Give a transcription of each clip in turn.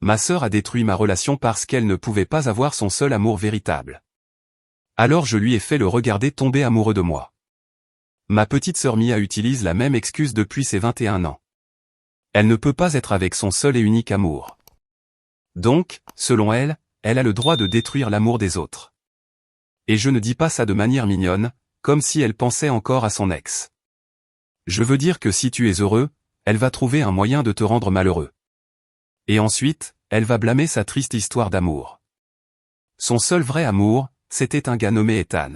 Ma sœur a détruit ma relation parce qu'elle ne pouvait pas avoir son seul amour véritable. Alors je lui ai fait le regarder tomber amoureux de moi. Ma petite sœur Mia utilise la même excuse depuis ses 21 ans. Elle ne peut pas être avec son seul et unique amour. Donc, selon elle, elle a le droit de détruire l'amour des autres. Et je ne dis pas ça de manière mignonne, comme si elle pensait encore à son ex. Je veux dire que si tu es heureux, elle va trouver un moyen de te rendre malheureux. Et ensuite, elle va blâmer sa triste histoire d'amour. Son seul vrai amour, c'était un gars nommé Ethan.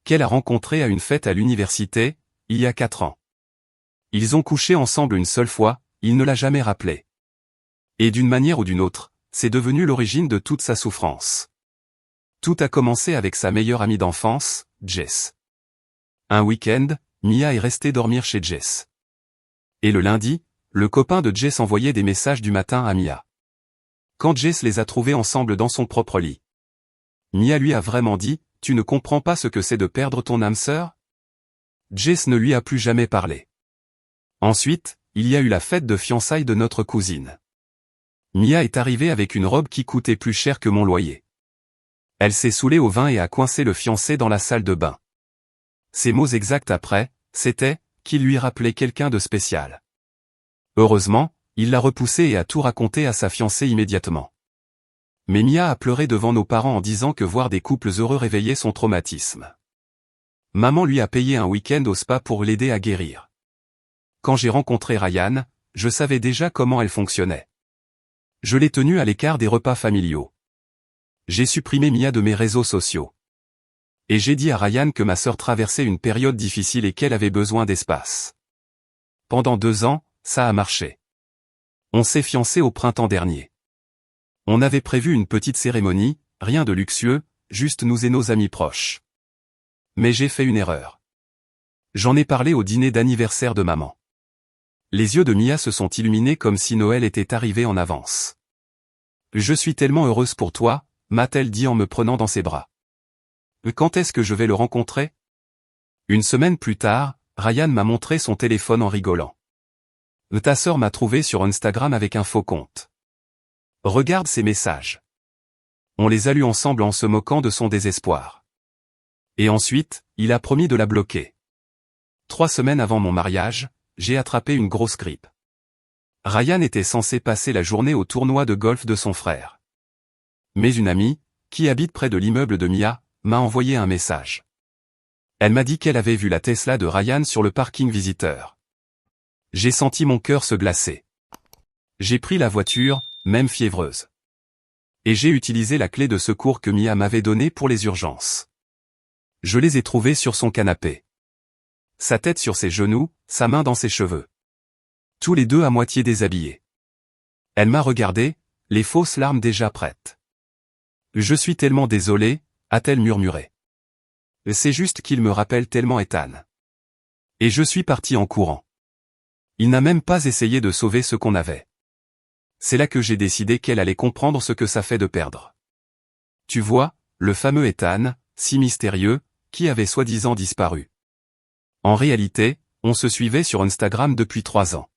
Qu'elle a rencontré à une fête à l'université, il y a 4 ans. Ils ont couché ensemble une seule fois, il ne l'a jamais rappelé. Et d'une manière ou d'une autre, c'est devenu l'origine de toute sa souffrance. Tout a commencé avec sa meilleure amie d'enfance, Jess. Un week-end, Mia est restée dormir chez Jess. Et le lundi, le copain de Jess envoyait des messages du matin à Mia. Quand Jess les a trouvés ensemble dans son propre lit, Mia lui a vraiment dit « Tu ne comprends pas ce que c'est de perdre ton âme sœur ?» Jess ne lui a plus jamais parlé. Ensuite, il y a eu la fête de fiançailles de notre cousine. Mia est arrivée avec une robe qui coûtait plus cher que mon loyer. Elle s'est saoulée au vin et a coincé le fiancé dans la salle de bain. Ses mots exacts après, c'était « qu'il lui rappelait quelqu'un de spécial ». Heureusement, il l'a repoussé et a tout raconté à sa fiancée immédiatement. Mais Mia a pleuré devant nos parents en disant que voir des couples heureux réveillait son traumatisme. Maman lui a payé un week-end au spa pour l'aider à guérir. Quand j'ai rencontré Ryan, je savais déjà comment elle fonctionnait. Je l'ai tenue à l'écart des repas familiaux. J'ai supprimé Mia de mes réseaux sociaux. Et j'ai dit à Ryan que ma sœur traversait une période difficile et qu'elle avait besoin d'espace. Pendant 2 ans, ça a marché. On s'est fiancés au printemps dernier. On avait prévu une petite cérémonie, rien de luxueux, juste nous et nos amis proches. Mais j'ai fait une erreur. J'en ai parlé au dîner d'anniversaire de maman. Les yeux de Mia se sont illuminés comme si Noël était arrivé en avance. « Je suis tellement heureuse pour toi », m'a-t-elle dit en me prenant dans ses bras. « Quand est-ce que je vais le rencontrer ?» Une semaine plus tard, Ryan m'a montré son téléphone en rigolant. « Ta sœur m'a trouvé sur Instagram avec un faux compte. Regarde ses messages. » On les a lus ensemble en se moquant de son désespoir. Et ensuite, il a promis de la bloquer. 3 semaines avant mon mariage, j'ai attrapé une grosse grippe. Ryan était censé passer la journée au tournoi de golf de son frère. Mais une amie, qui habite près de l'immeuble de Mia, m'a envoyé un message. Elle m'a dit qu'elle avait vu la Tesla de Ryan sur le parking visiteur. J'ai senti mon cœur se glacer. J'ai pris la voiture, même fiévreuse. Et j'ai utilisé la clé de secours que Mia m'avait donnée pour les urgences. Je les ai trouvés sur son canapé. Sa tête sur ses genoux, sa main dans ses cheveux. Tous les deux à moitié déshabillés. Elle m'a regardé, les fausses larmes déjà prêtes. « Je suis tellement désolé », a-t-elle murmuré. « C'est juste qu'il me rappelle tellement Ethan. » Et je suis parti en courant. Il n'a même pas essayé de sauver ce qu'on avait. C'est là que j'ai décidé qu'elle allait comprendre ce que ça fait de perdre. Tu vois, le fameux Ethan, si mystérieux, qui avait soi-disant disparu. En réalité, on se suivait sur Instagram depuis 3 ans.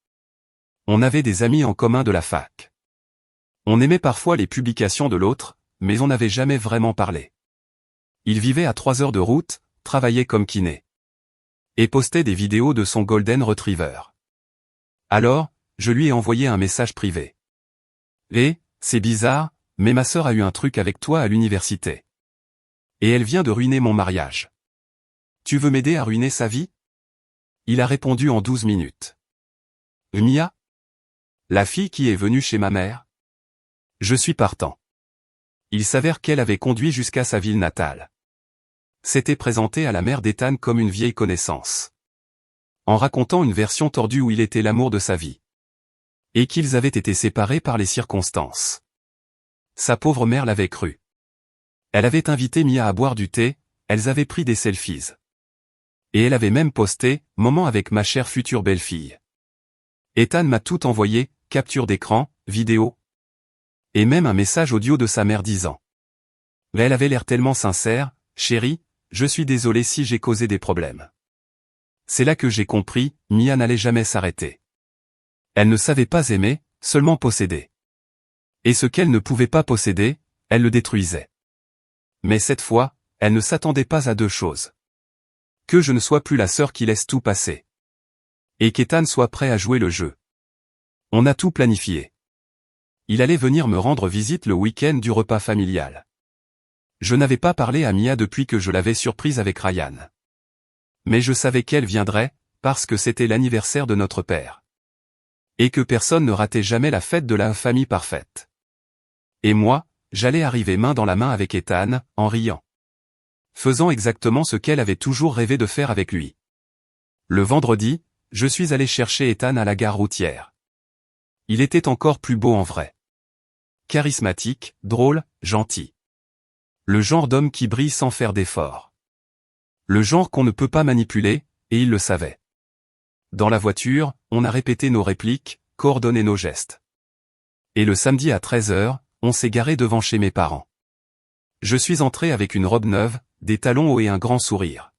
On avait des amis en commun de la fac. On aimait parfois les publications de l'autre, mais on n'avait jamais vraiment parlé. Il vivait à 3 heures de route, travaillait comme kiné. Et postait des vidéos de son Golden Retriever. Alors, je lui ai envoyé un message privé. Et, c'est bizarre, mais ma sœur a eu un truc avec toi à l'université. Et elle vient de ruiner mon mariage. Tu veux m'aider à ruiner sa vie ? Il a répondu en 12 minutes. Mia ? La fille qui est venue chez ma mère ? Je suis partant. Il s'avère qu'elle avait conduit jusqu'à sa ville natale. S'était présentée à la mère d'Ethan comme une vieille connaissance. En racontant une version tordue où il était l'amour de sa vie. Et qu'ils avaient été séparés par les circonstances. Sa pauvre mère l'avait cru. Elle avait invité Mia à boire du thé, elles avaient pris des selfies. Et elle avait même posté « Moment avec ma chère future belle-fille ». Ethan m'a tout envoyé, capture d'écran, vidéo. Et même un message audio de sa mère disant. Mais elle avait l'air tellement sincère, « Chérie, je suis désolé si j'ai causé des problèmes. » C'est là que j'ai compris, Mia n'allait jamais s'arrêter. Elle ne savait pas aimer, seulement posséder. Et ce qu'elle ne pouvait pas posséder, elle le détruisait. Mais cette fois, elle ne s'attendait pas à deux choses. Que je ne sois plus la sœur qui laisse tout passer. Et qu'Ethan soit prêt à jouer le jeu. On a tout planifié. Il allait venir me rendre visite le week-end du repas familial. Je n'avais pas parlé à Mia depuis que je l'avais surprise avec Ryan. Mais je savais qu'elle viendrait, parce que c'était l'anniversaire de notre père. Et que personne ne ratait jamais la fête de la famille parfaite. Et moi, j'allais arriver main dans la main avec Ethan, en riant. Faisant exactement ce qu'elle avait toujours rêvé de faire avec lui. Le vendredi, je suis allé chercher Ethan à la gare routière. Il était encore plus beau en vrai. Charismatique, drôle, gentil. Le genre d'homme qui brille sans faire d'effort. Le genre qu'on ne peut pas manipuler, et il le savait. Dans la voiture, on a répété nos répliques, coordonné nos gestes. Et le samedi à 13h, on s'est garé devant chez mes parents. Je suis entré avec une robe neuve, des talons hauts et un grand sourire.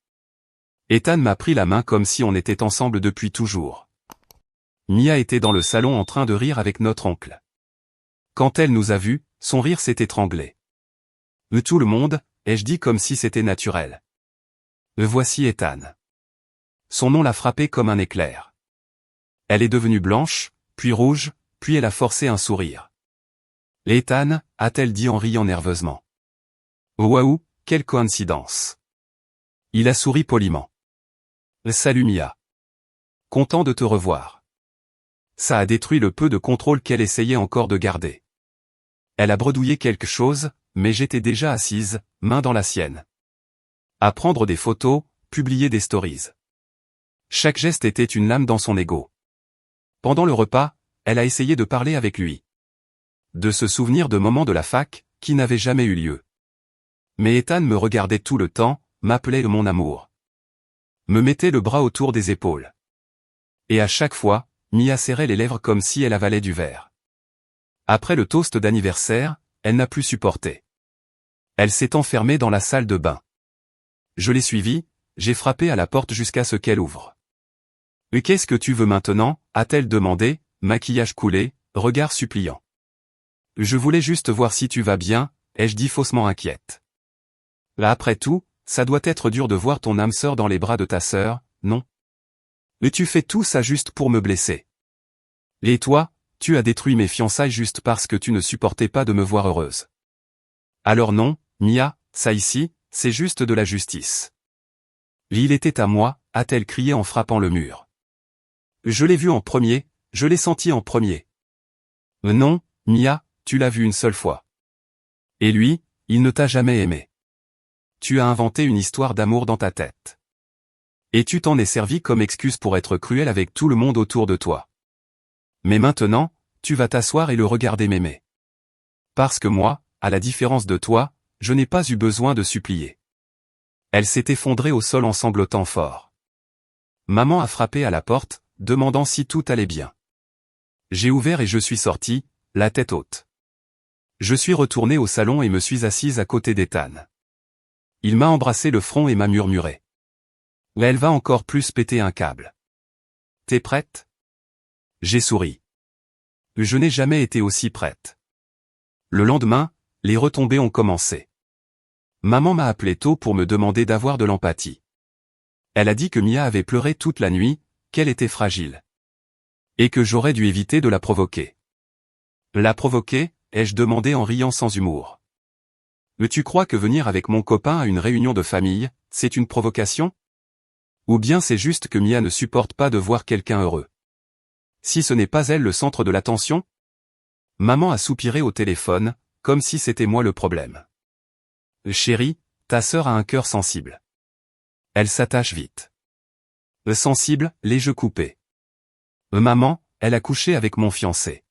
Ethan m'a pris la main comme si on était ensemble depuis toujours. Mia était dans le salon en train de rire avec notre oncle. Quand elle nous a vus, son rire s'est étranglé. Tout le monde, ai-je dit comme si c'était naturel. Voici Ethan. Son nom l'a frappé comme un éclair. Elle est devenue blanche, puis rouge, puis elle a forcé un sourire. Ethan, a-t-elle dit en riant nerveusement. Waouh, quelle coïncidence. Il a souri poliment. Salut Mia. Content de te revoir. Ça a détruit le peu de contrôle qu'elle essayait encore de garder. Elle a bredouillé quelque chose, mais j'étais déjà assise, main dans la sienne. À prendre des photos, publier des stories. Chaque geste était une lame dans son ego. Pendant le repas, elle a essayé de parler avec lui. De se souvenir de moments de la fac, qui n'avaient jamais eu lieu. Mais Ethan me regardait tout le temps, m'appelait mon amour. Me mettait le bras autour des épaules. Et à chaque fois, Mia serrait les lèvres comme si elle avalait du verre. Après le toast d'anniversaire, elle n'a plus supporté. Elle s'est enfermée dans la salle de bain. Je l'ai suivie, j'ai frappé à la porte jusqu'à ce qu'elle ouvre. « Mais qu'est-ce que tu veux maintenant » a-t-elle demandé, maquillage coulé, regard suppliant. « Je voulais juste voir si tu vas bien » ai-je dit faussement inquiète. Là après tout, ça doit être dur de voir ton âme sœur dans les bras de ta sœur, non? Mais tu fais tout ça juste pour me blesser. Et toi, tu as détruit mes fiançailles juste parce que tu ne supportais pas de me voir heureuse. Alors non, Mia, ça ici, c'est juste de la justice. L'île était à moi, a-t-elle crié en frappant le mur. Je l'ai vu en premier, je l'ai senti en premier. Non, Mia, tu l'as vu une seule fois. Et lui, il ne t'a jamais aimé. Tu as inventé une histoire d'amour dans ta tête. Et tu t'en es servi comme excuse pour être cruel avec tout le monde autour de toi. Mais maintenant, tu vas t'asseoir et le regarder m'aimer. Parce que moi, à la différence de toi, je n'ai pas eu besoin de supplier. Elle s'est effondrée au sol en sanglotant fort. Maman a frappé à la porte, demandant si tout allait bien. J'ai ouvert et je suis sorti, la tête haute. Je suis retourné au salon et me suis assise à côté d'Ethan. Il m'a embrassé le front et m'a murmuré. Elle va encore plus péter un câble. T'es prête? J'ai souri. Je n'ai jamais été aussi prête. Le lendemain, les retombées ont commencé. Maman m'a appelé tôt pour me demander d'avoir de l'empathie. Elle a dit que Mia avait pleuré toute la nuit, qu'elle était fragile. Et que j'aurais dû éviter de la provoquer. La provoquer, ai-je demandé en riant sans humour. Mais tu crois que venir avec mon copain à une réunion de famille, c'est une provocation? Ou bien c'est juste que Mia ne supporte pas de voir quelqu'un heureux? Si ce n'est pas elle le centre de l'attention? Maman a soupiré au téléphone, comme si c'était moi le problème. Chérie, ta sœur a un cœur sensible. Elle s'attache vite. Sensible, les jeux coupés. Maman, elle a couché avec mon fiancé.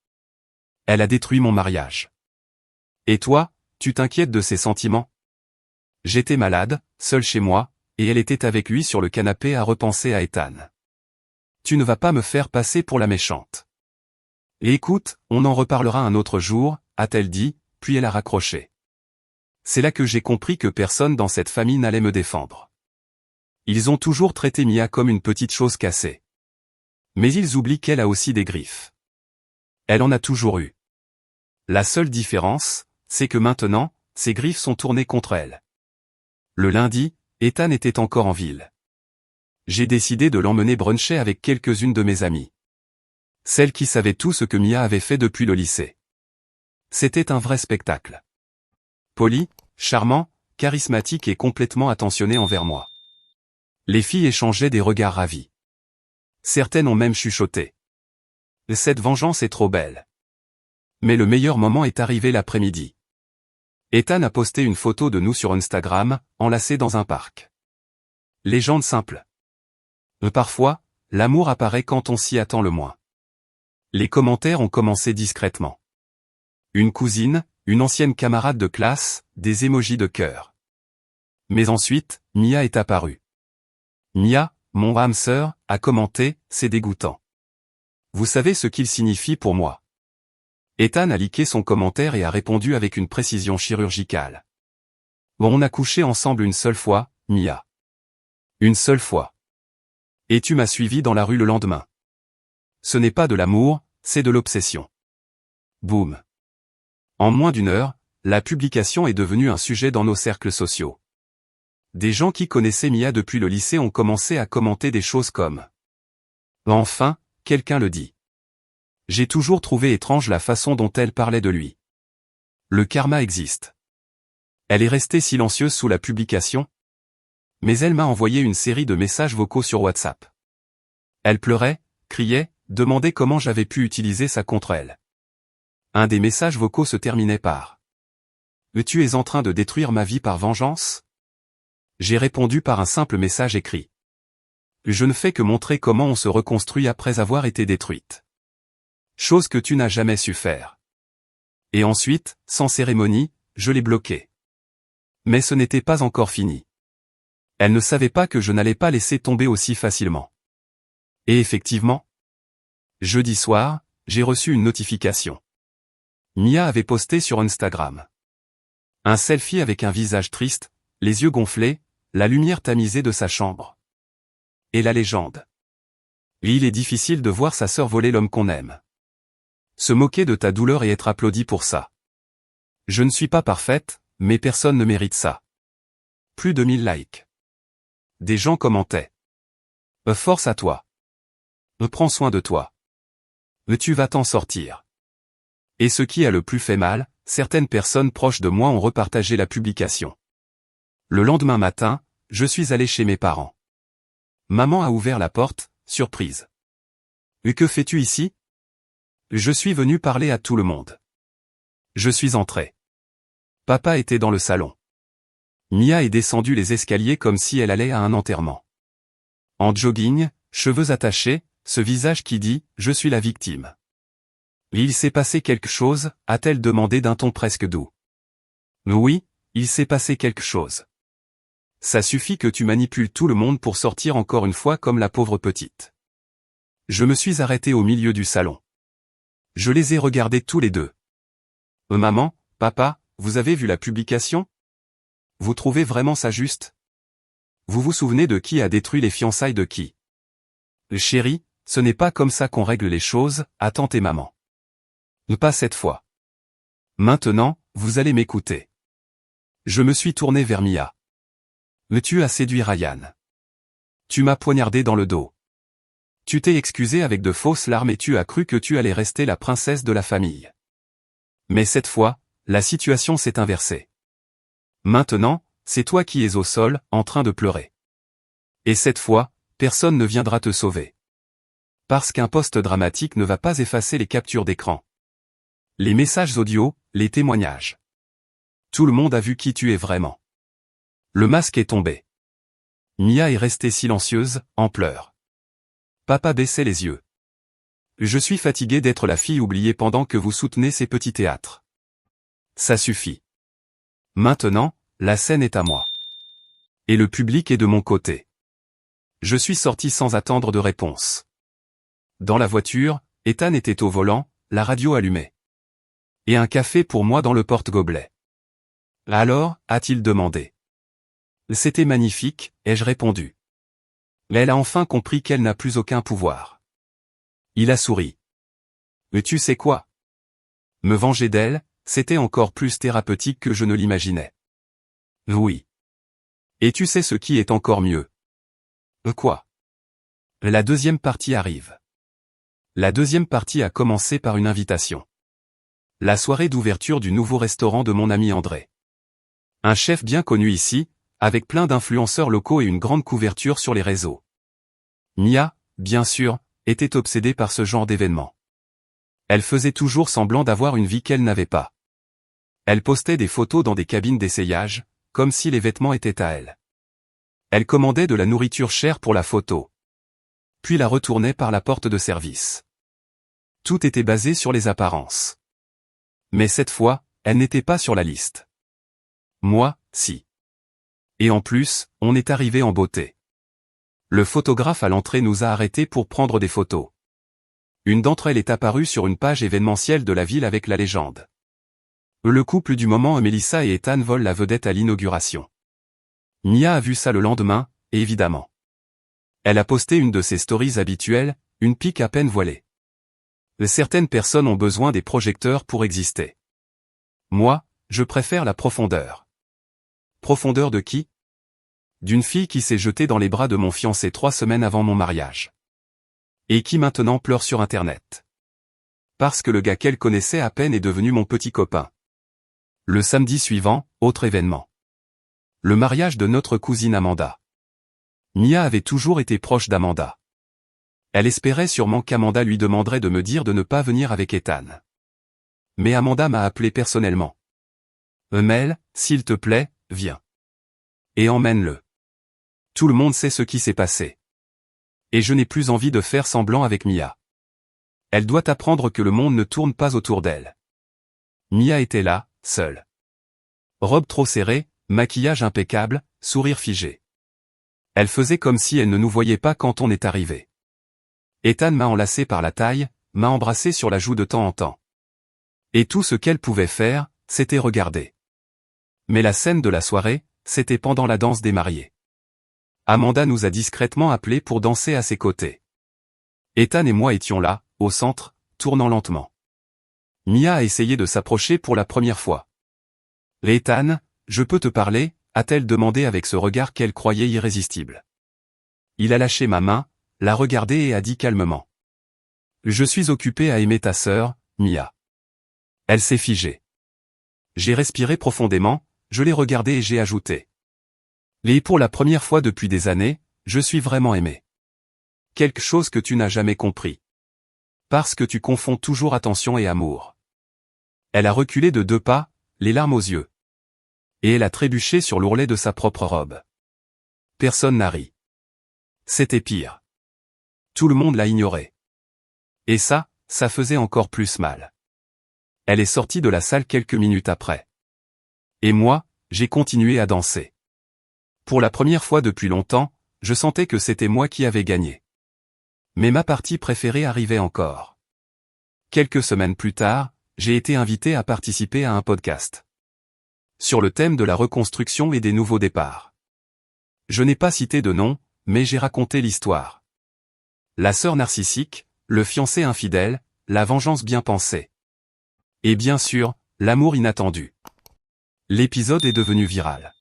Elle a détruit mon mariage. Et toi, tu t'inquiètes de ses sentiments? J'étais malade, seul chez moi, et elle était avec lui sur le canapé à repenser à Ethan. Tu ne vas pas me faire passer pour la méchante. Et écoute, on en reparlera un autre jour, a-t-elle dit, puis elle a raccroché. C'est là que j'ai compris que personne dans cette famille n'allait me défendre. Ils ont toujours traité Mia comme une petite chose cassée. Mais ils oublient qu'elle a aussi des griffes. Elle en a toujours eu. La seule différence, c'est que maintenant, ses griffes sont tournées contre elle. Le lundi, Ethan était encore en ville. J'ai décidé de l'emmener bruncher avec quelques-unes de mes amies. Celles qui savaient tout ce que Mia avait fait depuis le lycée. C'était un vrai spectacle. Poli, charmant, charismatique et complètement attentionné envers moi. Les filles échangeaient des regards ravis. Certaines ont même chuchoté. Cette vengeance est trop belle. Mais le meilleur moment est arrivé l'après-midi. Ethan a posté une photo de nous sur Instagram, enlacés dans un parc. Légende simple. Parfois, l'amour apparaît quand on s'y attend le moins. Les commentaires ont commencé discrètement. Une cousine, une ancienne camarade de classe, des émojis de cœur. Mais ensuite, Mia est apparue. Mia, mon âme sœur, a commenté, c'est dégoûtant. Vous savez ce qu'il signifie pour moi. Ethan a liké son commentaire et a répondu avec une précision chirurgicale. On a couché ensemble une seule fois, Mia. Une seule fois. Et tu m'as suivi dans la rue le lendemain. Ce n'est pas de l'amour, c'est de l'obsession. Boum. En moins d'une heure, la publication est devenue un sujet dans nos cercles sociaux. Des gens qui connaissaient Mia depuis le lycée ont commencé à commenter des choses comme « Enfin, quelqu'un le dit. J'ai toujours trouvé étrange la façon dont elle parlait de lui. Le karma existe. » Elle est restée silencieuse sous la publication, mais elle m'a envoyé une série de messages vocaux sur WhatsApp. Elle pleurait, criait, demandait comment j'avais pu utiliser ça contre elle. Un des messages vocaux se terminait par « Tu es en train de détruire ma vie par vengeance ?» J'ai répondu par un simple message écrit. Je ne fais que montrer comment on se reconstruit après avoir été détruite. Chose que tu n'as jamais su faire. Et ensuite, sans cérémonie, je l'ai bloquée. Mais ce n'était pas encore fini. Elle ne savait pas que je n'allais pas laisser tomber aussi facilement. Et effectivement, jeudi soir, j'ai reçu une notification. Mia avait posté sur Instagram. Un selfie avec un visage triste, les yeux gonflés, la lumière tamisée de sa chambre. Et la légende. Il est difficile de voir sa sœur voler l'homme qu'on aime. Se moquer de ta douleur et être applaudi pour ça. Je ne suis pas parfaite, mais personne ne mérite ça. Plus de 1000 likes. Des gens commentaient. Force à toi. Prends soin de toi. Tu vas t'en sortir. Et ce qui a le plus fait mal, certaines personnes proches de moi ont repartagé la publication. Le lendemain matin, je suis allé chez mes parents. Maman a ouvert la porte, surprise. Que fais-tu ici? Je suis venu parler à tout le monde. Je suis entré. Papa était dans le salon. Mia est descendue les escaliers comme si elle allait à un enterrement. En jogging, cheveux attachés, ce visage qui dit « Je suis la victime ». Il s'est passé quelque chose, a-t-elle demandé d'un ton presque doux. Oui, il s'est passé quelque chose. Ça suffit que tu manipules tout le monde pour sortir encore une fois comme la pauvre petite. Je me suis arrêté au milieu du salon. Je les ai regardés tous les deux. Maman, papa, vous avez vu la publication? Vous trouvez vraiment ça juste? Vous vous souvenez de qui a détruit les fiançailles de qui? Chérie, ce n'est pas comme ça qu'on règle les choses, attends tes mamans. Pas cette fois. Maintenant, vous allez m'écouter. Je me suis tourné vers Mia. Tu as séduit Ryan. Tu m'as poignardé dans le dos. Tu t'es excusé avec de fausses larmes et tu as cru que tu allais rester la princesse de la famille. Mais cette fois, la situation s'est inversée. Maintenant, c'est toi qui es au sol, en train de pleurer. Et cette fois, personne ne viendra te sauver. Parce qu'un post dramatique ne va pas effacer les captures d'écran. Les messages audio, les témoignages. Tout le monde a vu qui tu es vraiment. Le masque est tombé. Mia est restée silencieuse, en pleurs. Papa baissait les yeux. Je suis fatigué d'être la fille oubliée pendant que vous soutenez ces petits théâtres. Ça suffit. Maintenant, la scène est à moi. Et le public est de mon côté. Je suis sorti sans attendre de réponse. Dans la voiture, Ethan était au volant, la radio allumée. Et un café pour moi dans le porte-gobelet. Alors, a-t-il demandé. C'était magnifique, ai-je répondu. Elle a enfin compris qu'elle n'a plus aucun pouvoir. Il a souri. Tu sais quoi? Me venger d'elle, c'était encore plus thérapeutique que je ne l'imaginais. Oui. Et tu sais ce qui est encore mieux? Quoi? La deuxième partie arrive. La deuxième partie a commencé par une invitation. La soirée d'ouverture du nouveau restaurant de mon ami André. Un chef bien connu ici, avec plein d'influenceurs locaux et une grande couverture sur les réseaux. Mia, bien sûr, était obsédée par ce genre d'événement. Elle faisait toujours semblant d'avoir une vie qu'elle n'avait pas. Elle postait des photos dans des cabines d'essayage, comme si les vêtements étaient à elle. Elle commandait de la nourriture chère pour la photo. Puis la retournait par la porte de service. Tout était basé sur les apparences. Mais cette fois, elle n'était pas sur la liste. Moi, si. Et en plus, on est arrivé en beauté. Le photographe à l'entrée nous a arrêtés pour prendre des photos. Une d'entre elles est apparue sur une page événementielle de la ville avec la légende. Le couple du moment, Mélissa et Ethan, volent la vedette à l'inauguration. Mia a vu ça le lendemain, évidemment. Elle a posté une de ses stories habituelles, une pique à peine voilée. Certaines personnes ont besoin des projecteurs pour exister. Moi, je préfère la profondeur. Profondeur de qui? D'une fille qui s'est jetée dans les bras de mon fiancé 3 semaines avant mon mariage. Et qui maintenant pleure sur Internet. Parce que le gars qu'elle connaissait à peine est devenu mon petit copain. Le samedi suivant, autre événement. Le mariage de notre cousine Amanda. Mia avait toujours été proche d'Amanda. Elle espérait sûrement qu'Amanda lui demanderait de me dire de ne pas venir avec Ethan. Mais Amanda m'a appelé personnellement. Mel, s'il te plaît, viens. Et emmène-le. Tout le monde sait ce qui s'est passé. Et je n'ai plus envie de faire semblant avec Mia. Elle doit apprendre que le monde ne tourne pas autour d'elle. Mia était là, seule. Robe trop serrée, maquillage impeccable, sourire figé. Elle faisait comme si elle ne nous voyait pas quand on est arrivé. Ethan m'a enlacé par la taille, m'a embrassé sur la joue de temps en temps. Et tout ce qu'elle pouvait faire, c'était regarder. Mais la scène de la soirée, c'était pendant la danse des mariés. Amanda nous a discrètement appelés pour danser à ses côtés. Ethan et moi étions là, au centre, tournant lentement. Mia a essayé de s'approcher pour la première fois. « Ethan, je peux te parler ?» a-t-elle demandé avec ce regard qu'elle croyait irrésistible. Il a lâché ma main, l'a regardé et a dit calmement. « Je suis occupé à aimer ta sœur, Mia. » Elle s'est figée. J'ai respiré profondément, je l'ai regardé et j'ai ajouté. « Et pour la première fois depuis des années, je suis vraiment aimé. Quelque chose que tu n'as jamais compris. Parce que tu confonds toujours attention et amour. » Elle a reculé de 2 pas, les larmes aux yeux. Et elle a trébuché sur l'ourlet de sa propre robe. Personne n'a ri. C'était pire. Tout le monde l'a ignoré. Et ça faisait encore plus mal. Elle est sortie de la salle quelques minutes après. Et moi, j'ai continué à danser. Pour la première fois depuis longtemps, je sentais que c'était moi qui avais gagné. Mais ma partie préférée arrivait encore. Quelques semaines plus tard, j'ai été invité à participer à un podcast. Sur le thème de la reconstruction et des nouveaux départs. Je n'ai pas cité de nom, mais j'ai raconté l'histoire. La sœur narcissique, le fiancé infidèle, la vengeance bien pensée. Et bien sûr, l'amour inattendu. L'épisode est devenu viral.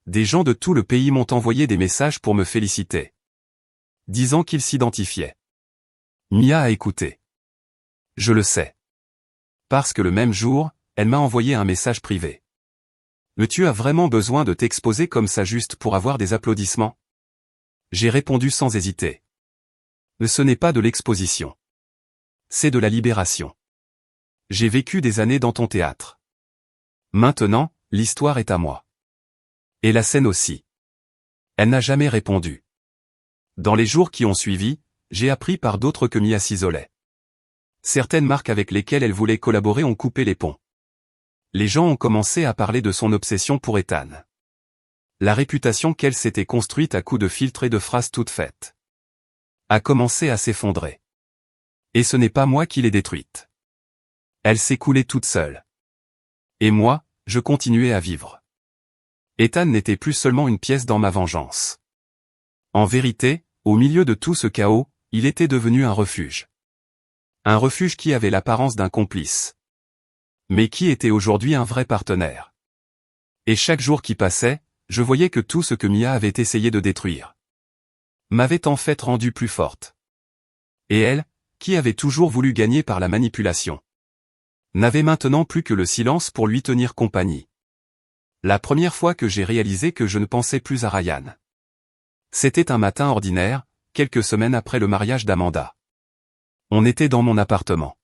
Des gens de tout le pays m'ont envoyé des messages pour me féliciter. Disant qu'ils s'identifiaient. Mia a écouté. Je le sais. Parce que le même jour, elle m'a envoyé un message privé. Mais tu as vraiment besoin de t'exposer comme ça juste pour avoir des applaudissements? J'ai répondu sans hésiter. Ce n'est pas de l'exposition. C'est de la libération. J'ai vécu des années dans ton théâtre. Maintenant, l'histoire est à moi. Et la scène aussi. Elle n'a jamais répondu. Dans les jours qui ont suivi, j'ai appris par d'autres que Mia s'isolait. Certaines marques avec lesquelles elle voulait collaborer ont coupé les ponts. Les gens ont commencé à parler de son obsession pour Ethan. La réputation qu'elle s'était construite à coups de filtres et de phrases toutes faites a commencé à s'effondrer. Et ce n'est pas moi qui l'ai détruite. Elle s'est coulée toute seule. Et moi, je continuais à vivre. Ethan n'était plus seulement une pièce dans ma vengeance. En vérité, au milieu de tout ce chaos, il était devenu un refuge. Un refuge qui avait l'apparence d'un complice. mais qui était aujourd'hui un vrai partenaire. Et chaque jour qui passait, je voyais que tout ce que Mia avait essayé de détruire m'avait en fait rendue plus forte. Et elle, qui avait toujours voulu gagner par la manipulation, n'avait maintenant plus que le silence pour lui tenir compagnie. La première fois que j'ai réalisé que je ne pensais plus à Ryan, c'était un matin ordinaire, quelques semaines après le mariage d'Amanda. On était dans mon appartement.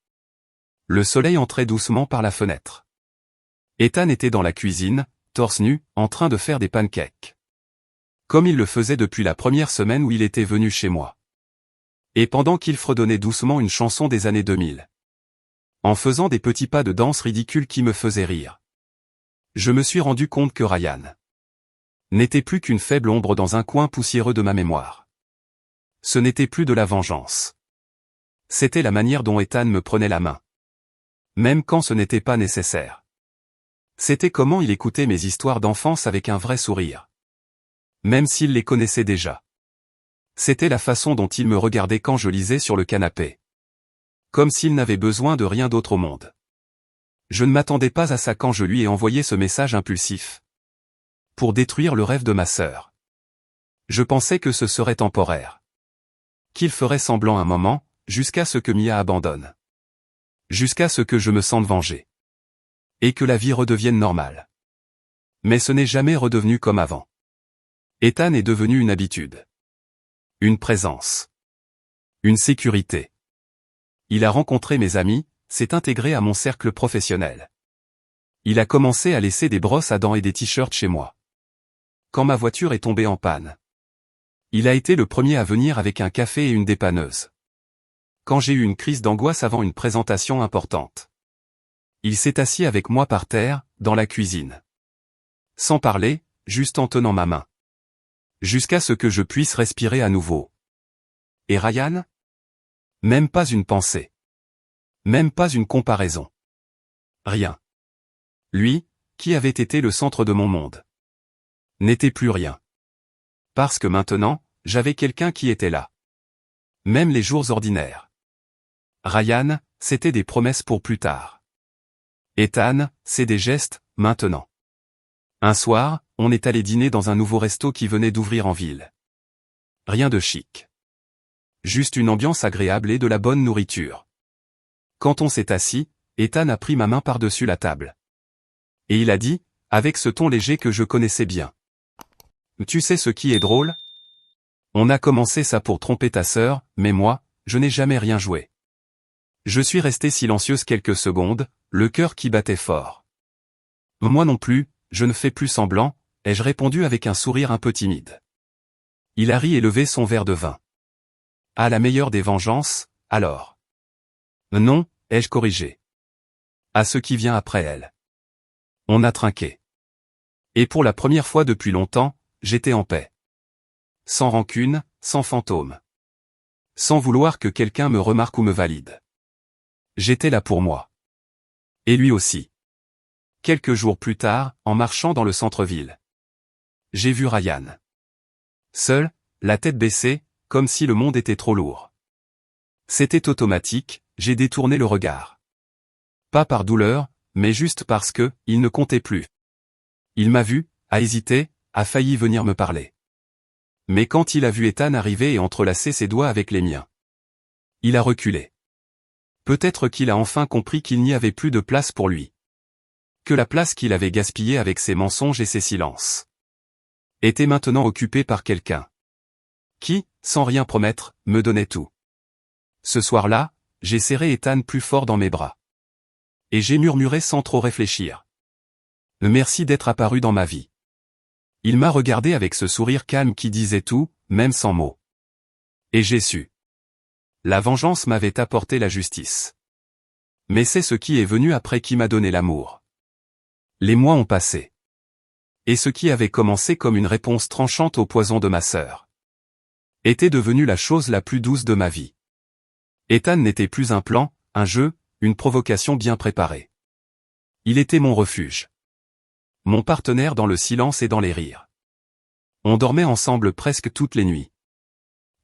Le soleil entrait doucement par la fenêtre. Ethan était dans la cuisine, torse nu, en train de faire des pancakes. Comme il le faisait depuis la première semaine où il était venu chez moi. Et pendant qu'il fredonnait doucement une chanson des années 2000. En faisant des petits pas de danse ridicules qui me faisaient rire. Je me suis rendu compte que Ryan n'était plus qu'une faible ombre dans un coin poussiéreux de ma mémoire. Ce n'était plus de la vengeance. C'était la manière dont Ethan me prenait la main. Même quand ce n'était pas nécessaire. C'était comment il écoutait mes histoires d'enfance avec un vrai sourire. Même s'il les connaissait déjà. C'était la façon dont il me regardait quand je lisais sur le canapé. Comme s'il n'avait besoin de rien d'autre au monde. Je ne m'attendais pas à ça quand je lui ai envoyé ce message impulsif. Pour détruire le rêve de ma sœur. Je pensais que ce serait temporaire. Qu'il ferait semblant un moment, jusqu'à ce que Mia abandonne. Jusqu'à ce que je me sente vengé. Et que la vie redevienne normale. Mais ce n'est jamais redevenu comme avant. Ethan est devenu une habitude. Une présence. Une sécurité. Il a rencontré mes amis, s'est intégré à mon cercle professionnel. Il a commencé à laisser des brosses à dents et des t-shirts chez moi. Quand ma voiture est tombée en panne. Il a été le premier à venir avec un café et une dépanneuse. Quand j'ai eu une crise d'angoisse avant une présentation importante. Il s'est assis avec moi par terre, dans la cuisine. Sans parler, juste en tenant ma main. Jusqu'à ce que je puisse respirer à nouveau. Et Ryan? Même pas une pensée. Même pas une comparaison. Rien. Lui, qui avait été le centre de mon monde. N'était plus rien. Parce que maintenant, j'avais quelqu'un qui était là. Même les jours ordinaires. Ryan, c'était des promesses pour plus tard. Ethan, c'est des gestes, maintenant. Un soir, on est allé dîner dans un nouveau resto qui venait d'ouvrir en ville. Rien de chic. Juste une ambiance agréable et de la bonne nourriture. Quand on s'est assis, Ethan a pris ma main par-dessus la table. Et il a dit, avec ce ton léger que je connaissais bien. Tu sais ce qui est drôle? On a commencé ça pour tromper ta sœur, mais moi, je n'ai jamais rien joué. Je suis resté silencieuse quelques secondes, le cœur qui battait fort. Moi non plus, je ne fais plus semblant, ai-je répondu avec un sourire un peu timide. Il a ri et levé son verre de vin. À la meilleure des vengeances, alors. Non, ai-je corrigé. À ce qui vient après elle. On a trinqué. Et pour la première fois depuis longtemps, j'étais en paix. Sans rancune, sans fantôme. Sans vouloir que quelqu'un me remarque ou me valide. J'étais là pour moi. Et lui aussi. Quelques jours plus tard, en marchant dans le centre-ville. J'ai vu Ryan. Seul, la tête baissée, comme si le monde était trop lourd. C'était automatique, j'ai détourné le regard. Pas par douleur, mais juste parce que, il ne comptait plus. Il m'a vu, a hésité, a failli venir me parler. Mais quand il a vu Ethan arriver et entrelacer ses doigts avec les miens. Il a reculé. Peut-être qu'il a enfin compris qu'il n'y avait plus de place pour lui. Que la place qu'il avait gaspillée avec ses mensonges et ses silences était maintenant occupée par quelqu'un. Qui, sans rien promettre, me donnait tout. Ce soir-là, j'ai serré Ethan plus fort dans mes bras. Et j'ai murmuré sans trop réfléchir. Merci d'être apparu dans ma vie. Il m'a regardé avec ce sourire calme qui disait tout, même sans mots. Et j'ai su. La vengeance m'avait apporté la justice. Mais c'est ce qui est venu après qui m'a donné l'amour. Les mois ont passé. Et ce qui avait commencé comme une réponse tranchante au poison de ma sœur était devenu la chose la plus douce de ma vie. Ethan n'était plus un plan, un jeu, une provocation bien préparée. Il était mon refuge. Mon partenaire dans le silence et dans les rires. On dormait ensemble presque toutes les nuits.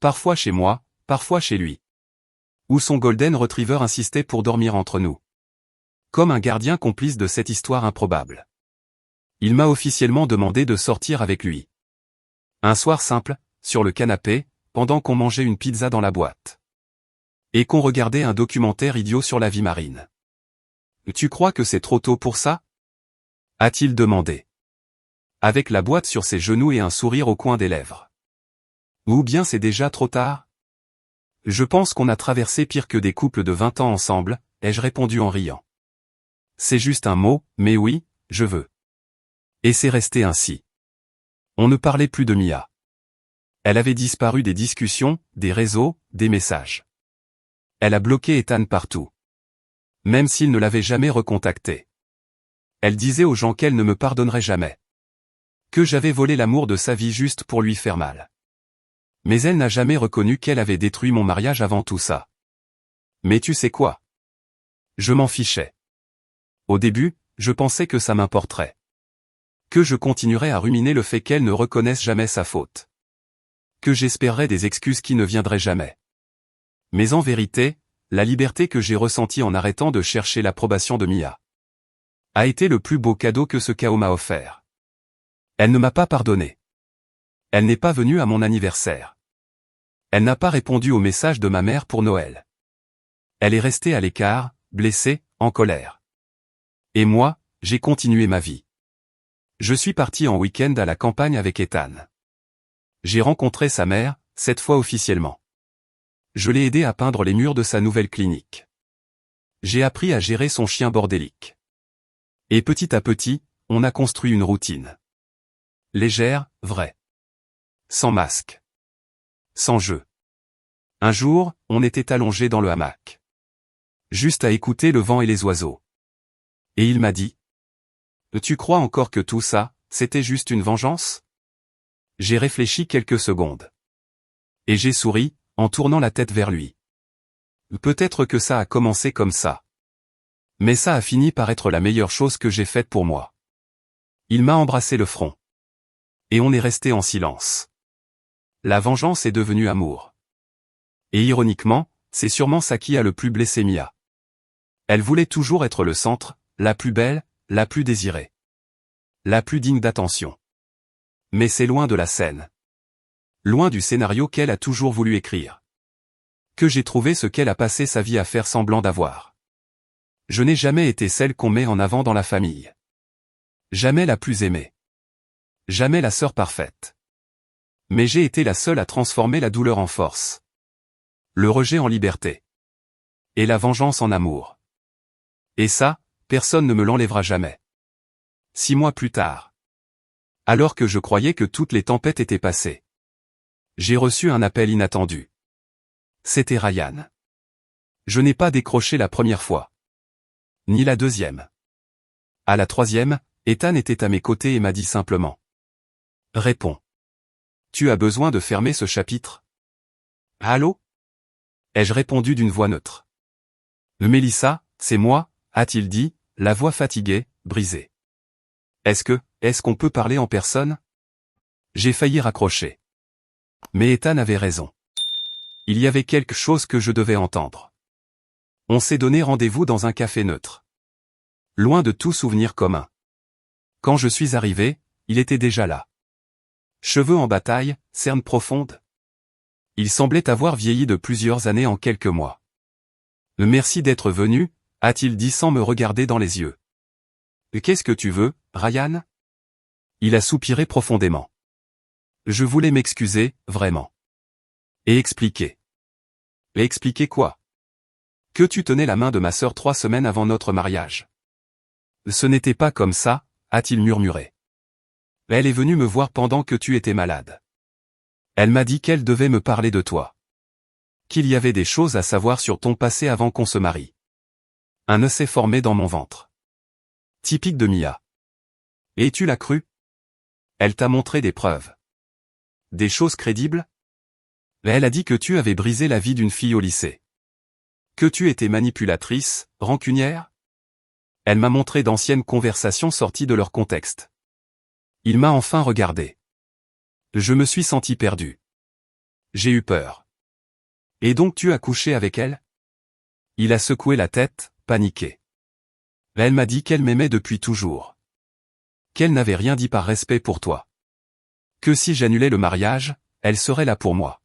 Parfois chez moi, parfois chez lui. Où son golden retriever insistait pour dormir entre nous. Comme un gardien complice de cette histoire improbable. Il m'a officiellement demandé de sortir avec lui. Un soir simple, sur le canapé, pendant qu'on mangeait une pizza dans la boîte. Et qu'on regardait un documentaire idiot sur la vie marine. Tu crois que c'est trop tôt pour ça? A-t-il demandé. Avec la boîte sur ses genoux et un sourire au coin des lèvres. Ou bien c'est déjà trop tard? Je pense qu'on a traversé pire que des couples de 20 ans ensemble, ai-je répondu en riant. C'est juste un mot, mais oui, je veux. Et c'est resté ainsi. On ne parlait plus de Mia. Elle avait disparu des discussions, des réseaux, des messages. Elle a bloqué Ethan partout. Même s'il ne l'avait jamais recontacté. Elle disait aux gens qu'elle ne me pardonnerait jamais. Que j'avais volé l'amour de sa vie juste pour lui faire mal. Mais elle n'a jamais reconnu qu'elle avait détruit mon mariage avant tout ça. Mais tu sais quoi? Je m'en fichais. Au début, je pensais que ça m'importerait. Que je continuerais à ruminer le fait qu'elle ne reconnaisse jamais sa faute. Que j'espérerais des excuses qui ne viendraient jamais. Mais en vérité, la liberté que j'ai ressentie en arrêtant de chercher l'approbation de Mia a été le plus beau cadeau que ce chaos m'a offert. Elle ne m'a pas pardonné. Elle n'est pas venue à mon anniversaire. Elle n'a pas répondu au message de ma mère pour Noël. Elle est restée à l'écart, blessée, en colère. Et moi, j'ai continué ma vie. Je suis parti en week-end à la campagne avec Ethan. J'ai rencontré sa mère, cette fois officiellement. Je l'ai aidé à peindre les murs de sa nouvelle clinique. J'ai appris à gérer son chien bordélique. Et petit à petit, on a construit une routine. Légère, vraie. Sans masque. Sans jeu. Un jour, on était allongé dans le hamac. Juste à écouter le vent et les oiseaux. Et il m'a dit. Tu crois encore que tout ça, c'était juste une vengeance? J'ai réfléchi quelques secondes. Et j'ai souri, en tournant la tête vers lui. Peut-être que ça a commencé comme ça. Mais ça a fini par être la meilleure chose que j'ai faite pour moi. Il m'a embrassé le front. Et on est resté en silence. La vengeance est devenue amour. Et ironiquement, c'est sûrement ça qui a le plus blessé Mia. Elle voulait toujours être le centre, la plus belle, la plus désirée. La plus digne d'attention. Mais c'est loin de la scène. Loin du scénario qu'elle a toujours voulu écrire. Que j'ai trouvé ce qu'elle a passé sa vie à faire semblant d'avoir. Je n'ai jamais été celle qu'on met en avant dans la famille. Jamais la plus aimée. Jamais la sœur parfaite. Mais j'ai été la seule à transformer la douleur en force. Le rejet en liberté. Et la vengeance en amour. Et ça, personne ne me l'enlèvera jamais. 6 mois plus tard. Alors que je croyais que toutes les tempêtes étaient passées. J'ai reçu un appel inattendu. C'était Ryan. Je n'ai pas décroché la première fois. Ni la deuxième. À la troisième, Ethan était à mes côtés et m'a dit simplement. Réponds. Tu as besoin de fermer ce chapitre? Allô? Ai-je répondu d'une voix neutre. Mélissa, c'est moi, a-t-il dit, la voix fatiguée, brisée. Est-ce qu'on peut parler en personne? J'ai failli raccrocher. Mais Ethan avait raison. Il y avait quelque chose que je devais entendre. On s'est donné rendez-vous dans un café neutre. Loin de tout souvenir commun. Quand je suis arrivé, il était déjà là. Cheveux en bataille, cernes profondes. Il semblait avoir vieilli de plusieurs années en quelques mois. Merci d'être venu, a-t-il dit sans me regarder dans les yeux. Qu'est-ce que tu veux, Ryan? Il a soupiré profondément. Je voulais m'excuser, vraiment. Et expliquer. Et expliquer quoi? Que tu tenais la main de ma sœur 3 semaines avant notre mariage. Ce n'était pas comme ça, a-t-il murmuré. Elle est venue me voir pendant que tu étais malade. Elle m'a dit qu'elle devait me parler de toi. Qu'il y avait des choses à savoir sur ton passé avant qu'on se marie. Un nœud s'est formé dans mon ventre. Typique de Mia. Et tu l'as cru? Elle t'a montré des preuves. Des choses crédibles? Elle a dit que tu avais brisé la vie d'une fille au lycée. Que tu étais manipulatrice, rancunière? Elle m'a montré d'anciennes conversations sorties de leur contexte. Il m'a enfin regardé. Je me suis senti perdu. J'ai eu peur. Et donc tu as couché avec elle? Il a secoué la tête, paniqué. Elle m'a dit qu'elle m'aimait depuis toujours. Qu'elle n'avait rien dit par respect pour toi. Que si j'annulais le mariage, elle serait là pour moi.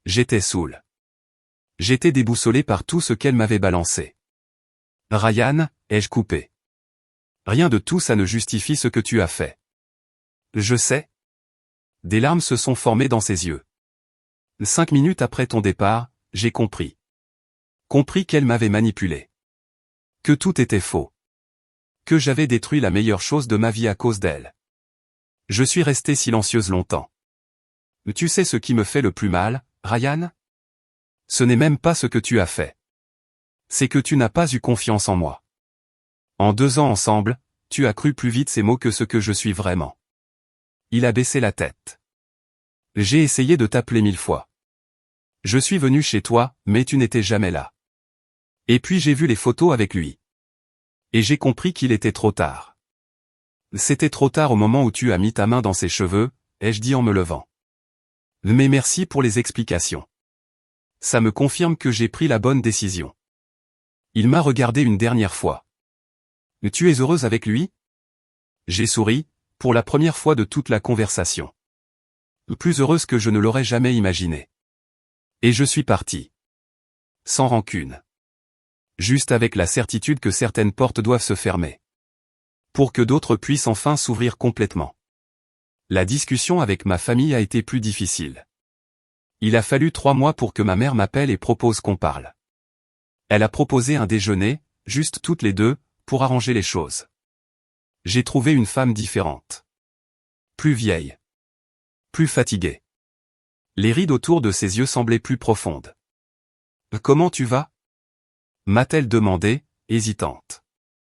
J'étais saoul. J'étais déboussolé par tout ce qu'elle m'avait balancé. Ryan, ai-je coupé. Rien de tout ça ne justifie ce que tu as fait. Je sais. Des larmes se sont formées dans ses yeux. 5 minutes après ton départ, j'ai compris. Compris qu'elle m'avait manipulé. Que tout était faux. Que j'avais détruit la meilleure chose de ma vie à cause d'elle. Je suis restée silencieuse longtemps. Tu sais ce qui me fait le plus mal, Ryan? Ce n'est même pas ce que tu as fait. C'est que tu n'as pas eu confiance en moi. En 2 ans ensemble, tu as cru plus vite ces mots que ce que je suis vraiment. Il a baissé la tête. J'ai essayé de t'appeler 1000 fois. Je suis venu chez toi, mais tu n'étais jamais là. Et puis j'ai vu les photos avec lui. Et j'ai compris qu'il était trop tard. C'était trop tard au moment où tu as mis ta main dans ses cheveux, ai-je dit en me levant. Mais merci pour les explications. Ça me confirme que j'ai pris la bonne décision. Il m'a regardé une dernière fois. Tu es heureuse avec lui? J'ai souri, pour la première fois de toute la conversation. Plus heureuse que je ne l'aurais jamais imaginé. Et je suis parti. Sans rancune. Juste avec la certitude que certaines portes doivent se fermer. Pour que d'autres puissent enfin s'ouvrir complètement. La discussion avec ma famille a été plus difficile. Il a fallu 3 mois pour que ma mère m'appelle et propose qu'on parle. Elle a proposé un déjeuner, juste toutes les deux, pour arranger les choses. J'ai trouvé une femme différente. Plus vieille. Plus fatiguée. Les rides autour de ses yeux semblaient plus profondes. « Comment tu vas » m'a-t-elle demandé, hésitante.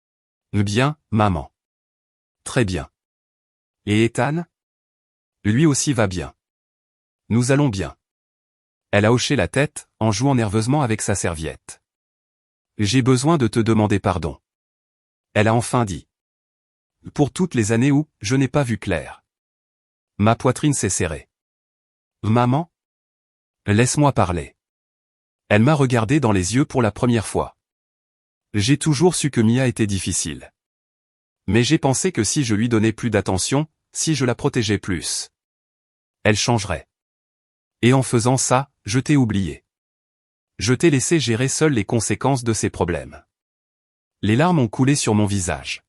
« Bien, maman. »« Très bien. »« Et Ethan ?»« Lui aussi va bien. »« Nous allons bien. » Elle a hoché la tête, en jouant nerveusement avec sa serviette. « J'ai besoin de te demander pardon. » Elle a enfin dit. « Pour toutes les années où, je n'ai pas vu clair. » Ma poitrine s'est serrée. « Maman ? Laisse-moi parler. » Elle m'a regardé dans les yeux pour la première fois. J'ai toujours su que Mia était difficile. Mais j'ai pensé que si je lui donnais plus d'attention, si je la protégeais plus, elle changerait. Et en faisant ça, je t'ai oublié. Je t'ai laissé gérer seule les conséquences de ces problèmes. Les larmes ont coulé sur mon visage.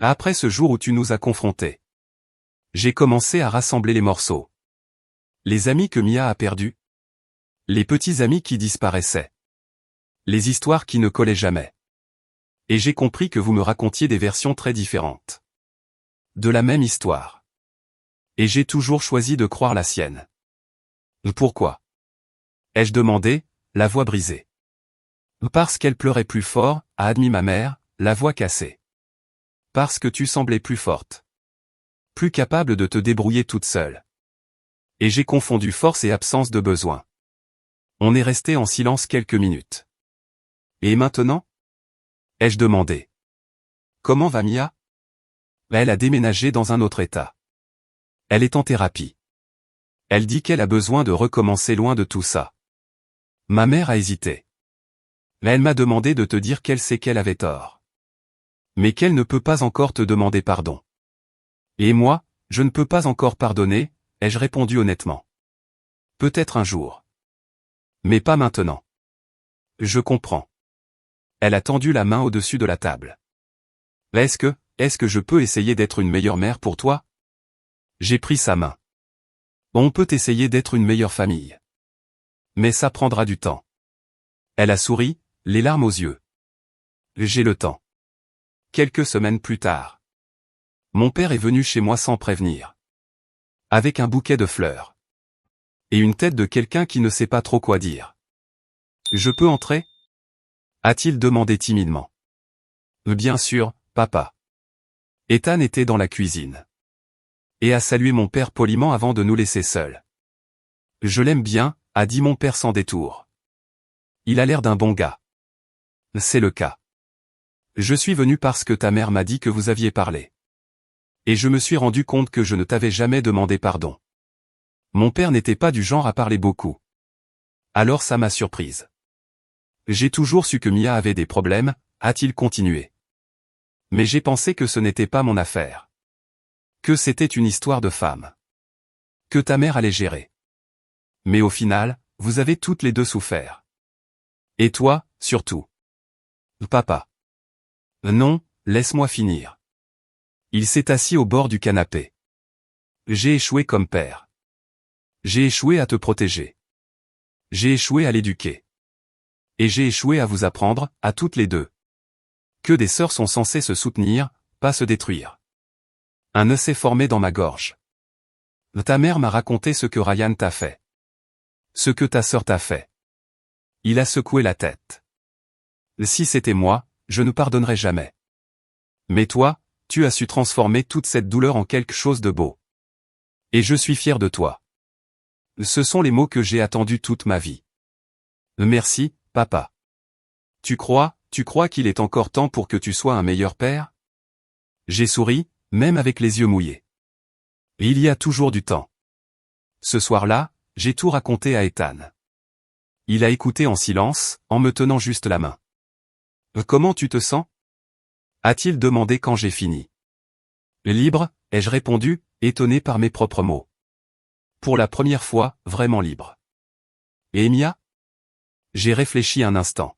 Après ce jour où tu nous as confrontés, j'ai commencé à rassembler les morceaux. Les amis que Mia a perdus. Les petits amis qui disparaissaient. Les histoires qui ne collaient jamais. Et j'ai compris que vous me racontiez des versions très différentes. De la même histoire. Et j'ai toujours choisi de croire la sienne. Pourquoi ? Ai-je demandé, la voix brisée. Parce qu'elle pleurait plus fort, a admis ma mère, la voix cassée. Parce que tu semblais plus forte. Plus capable de te débrouiller toute seule. Et j'ai confondu force et absence de besoin. On est resté en silence quelques minutes. Et maintenant ? Ai-je demandé. Comment va Mia ? Elle a déménagé dans un autre état. Elle est en thérapie. Elle dit qu'elle a besoin de recommencer loin de tout ça. Ma mère a hésité. Elle m'a demandé de te dire qu'elle sait qu'elle avait tort. Mais qu'elle ne peut pas encore te demander pardon. Et moi, je ne peux pas encore pardonner, ai-je répondu honnêtement. Peut-être un jour. Mais pas maintenant. Je comprends. Elle a tendu la main au-dessus de la table. Est-ce que je peux essayer d'être une meilleure mère pour toi ? J'ai pris sa main. On peut essayer d'être une meilleure famille. Mais ça prendra du temps. Elle a souri, les larmes aux yeux. J'ai le temps. Quelques semaines plus tard. Mon père est venu chez moi sans prévenir. Avec un bouquet de fleurs. Et une tête de quelqu'un qui ne sait pas trop quoi dire. « Je peux entrer ?» a-t-il demandé timidement. « Bien sûr, papa. » Ethan était dans la cuisine. Et a salué mon père poliment avant de nous laisser seuls. « Je l'aime bien », a dit mon père sans détour. « Il a l'air d'un bon gars. » C'est le cas. Je suis venu parce que ta mère m'a dit que vous aviez parlé. Et je me suis rendu compte que je ne t'avais jamais demandé pardon. Mon père n'était pas du genre à parler beaucoup. Alors ça m'a surprise. J'ai toujours su que Mia avait des problèmes, a-t-il continué. Mais j'ai pensé que ce n'était pas mon affaire. Que c'était une histoire de femme. Que ta mère allait gérer. Mais au final, vous avez toutes les deux souffert. Et toi, surtout. Papa. Non, laisse-moi finir. Il s'est assis au bord du canapé. J'ai échoué comme père. J'ai échoué à te protéger. J'ai échoué à l'éduquer. Et j'ai échoué à vous apprendre, à toutes les deux. Que des sœurs sont censées se soutenir, pas se détruire. Un nœud s'est formé dans ma gorge. Ta mère m'a raconté ce que Ryan t'a fait. Ce que ta sœur t'a fait. Il a secoué la tête. Si c'était moi, je ne pardonnerais jamais. Mais toi, tu as su transformer toute cette douleur en quelque chose de beau. Et je suis fier de toi. Ce sont les mots que j'ai attendus toute ma vie. Merci, papa. Tu crois qu'il est encore temps pour que tu sois un meilleur père? J'ai souri, même avec les yeux mouillés. Il y a toujours du temps. Ce soir-là, j'ai tout raconté à Ethan. Il a écouté en silence, en me tenant juste la main. Comment tu te sens? A-t-il demandé quand j'ai fini. Libre, ai-je répondu, étonné par mes propres mots. Pour la première fois, vraiment libre. Et Emilia? J'ai réfléchi un instant.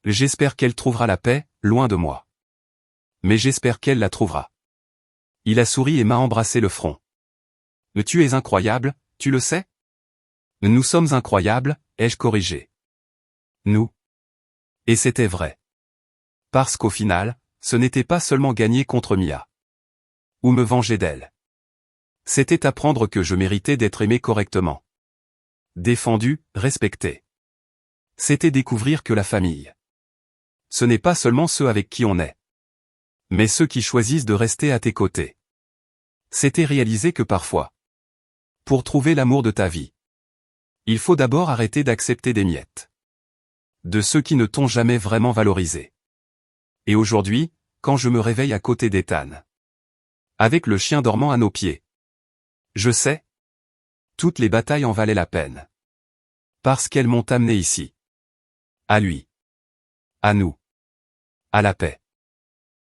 J'espère qu'elle trouvera la paix, loin de moi. Mais j'espère qu'elle la trouvera. Il a souri et m'a embrassé le front. Tu es incroyable, tu le sais? Nous sommes incroyables, ai-je corrigé. Nous. Et c'était vrai. Parce qu'au final, ce n'était pas seulement gagner contre Mia. Ou me venger d'elle. C'était apprendre que je méritais d'être aimé correctement. Défendu, respecté. C'était découvrir que la famille. Ce n'est pas seulement ceux avec qui on est. Mais ceux qui choisissent de rester à tes côtés. C'était réaliser que parfois. Pour trouver l'amour de ta vie. Il faut d'abord arrêter d'accepter des miettes. De ceux qui ne t'ont jamais vraiment valorisé. Et aujourd'hui, quand je me réveille à côté d'Ethan. Avec le chien dormant à nos pieds. Je sais. Toutes les batailles en valaient la peine. Parce qu'elles m'ont amené ici. À lui. À nous. À la paix.